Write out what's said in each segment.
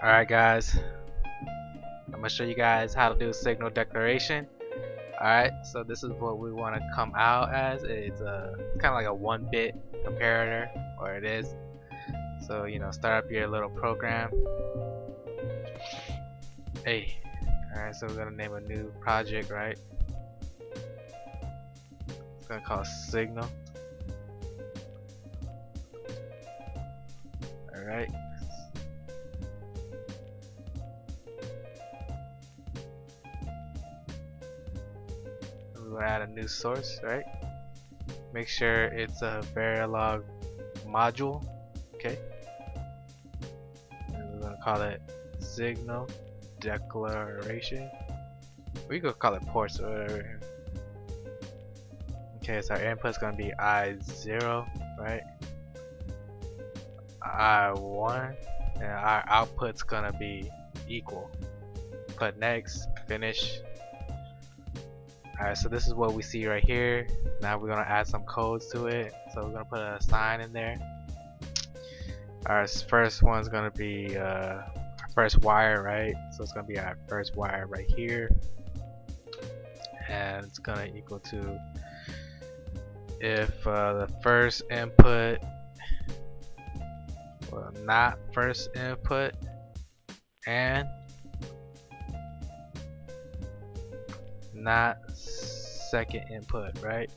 Alright guys, I'm gonna show you guys how to do signal declaration. Alright, so this is what we want to come out as. It's kind of like a 1-bit comparator, or it is. So start up your little program. Hey, alright, so we're gonna name a new project, right? It's gonna call signal. Alright. We're gonna add a new source, right? Make sure it's a Verilog module, okay? And we're gonna call it signal declaration. We could call it ports or whatever. Okay, so our input's gonna be I0, right? I1, and our output's gonna be equal. Click next, finish. Alright, so this is what we see right here. Now we're gonna add some codes to it. So we're gonna put a sign in there. Our first one's gonna be our first wire, right? So it's gonna be our first wire right here, and it's gonna equal to if the first input, well, not first input, and not second input, right?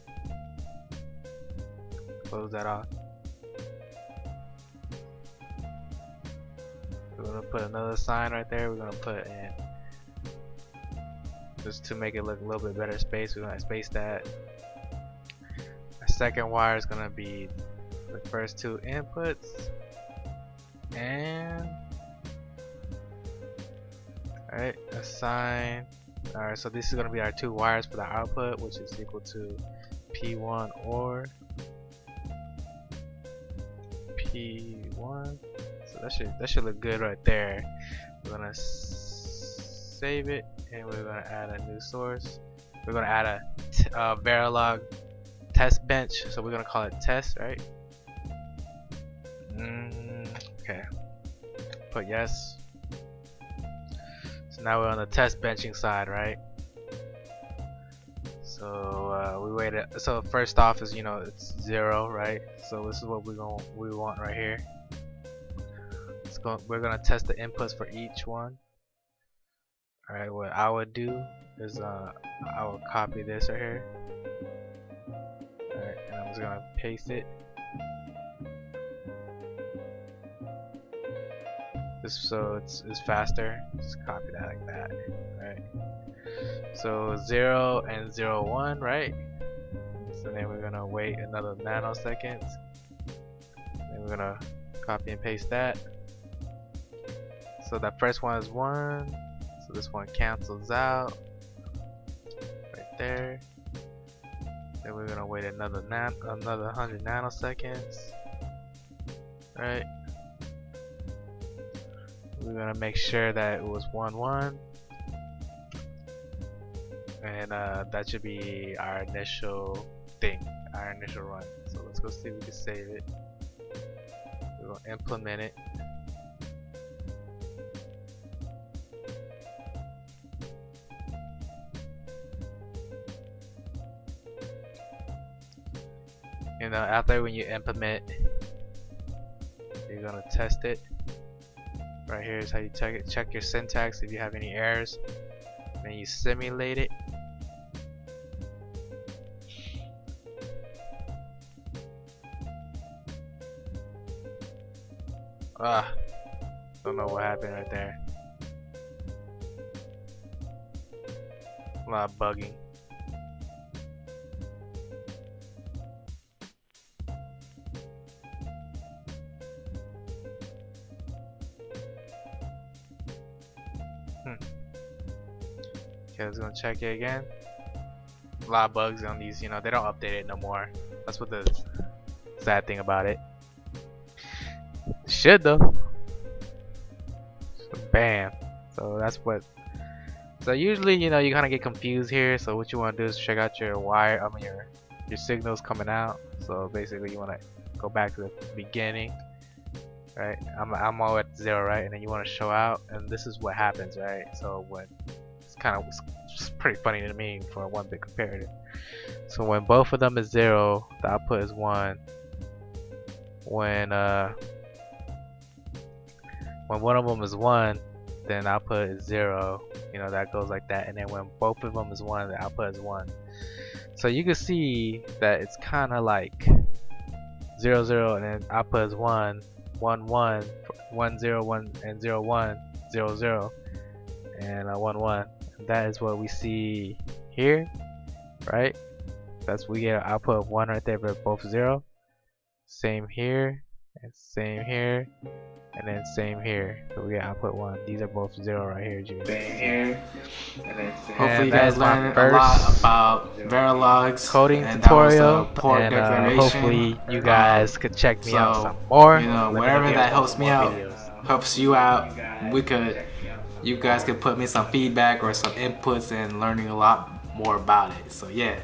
Close that off. We're gonna put another sign right there. We're gonna put in, just to make it look a little bit better space, we're gonna space that. Our second wire is gonna be the first two inputs, and alright, assign. Alright, so this is going to be our two wires for the output, which is equal to P1 or P1. So that should look good right there. We're going to save it, and we're going to add a new source. We're going to add a Verilog test bench, so we're going to call it test, right? Okay. Put yes. So now we're on the test benching side, right? So we waited. So first off is it's 0, right? So this is what we want right here. We're gonna test the inputs for each one. All right. What I would do is I will copy this right here. All right, and I'm just gonna paste it. Just so it's faster, just copy that like that, right? So 0 and 0, 1, right? So then we're gonna wait another nanoseconds. Then we're gonna copy and paste that. So that first one is 1, so this one cancels out right there. Then we're gonna wait another 100 nanoseconds, right? We're gonna make sure that it was 1, 1, and that should be our initial thing, our initial run. So let's go see if we can save it. We're gonna implement it. After when you implement, you're gonna test it. Right here is how you check it. Check your syntax if you have any errors. Then you simulate it. Don't know what happened right there. A lot of bugging. Okay, let's go check it again. A lot of bugs on these, they don't update it no more. That's what the sad thing about it. It should though. So, bam. So that's what. So usually, you kind of get confused here. So what you want to do is check out your wire. your signals coming out. So basically, you want to go back to the beginning right? I'm all at 0, right? And then you want to show out, and this is what happens, right? So when it's pretty funny to me for a 1-bit comparator. So when both of them is 0, the output is 1. When one of them is 1, then output is 0. You know, that goes like that. And then when both of them is 1, the output is 1. So you can see that it's kind of like 0 0, and then output is 1 1 1 1 0 1 and 0 1 0 0 and 1 1. That is what we see here, right? That's we get an output of 1 right there, but both 0. Same here, and same here, and then same here. So we get output 1. These are both 0 right here, Jimmy. Same here, and then Hopefully you guys learned a lot about Verilog's coding and tutorial, port and declaration. Hopefully you guys could check me out some more. You know, whatever that helps me out, helps you out. You guys could put me some feedback or some inputs and learning a lot more about it. So yeah.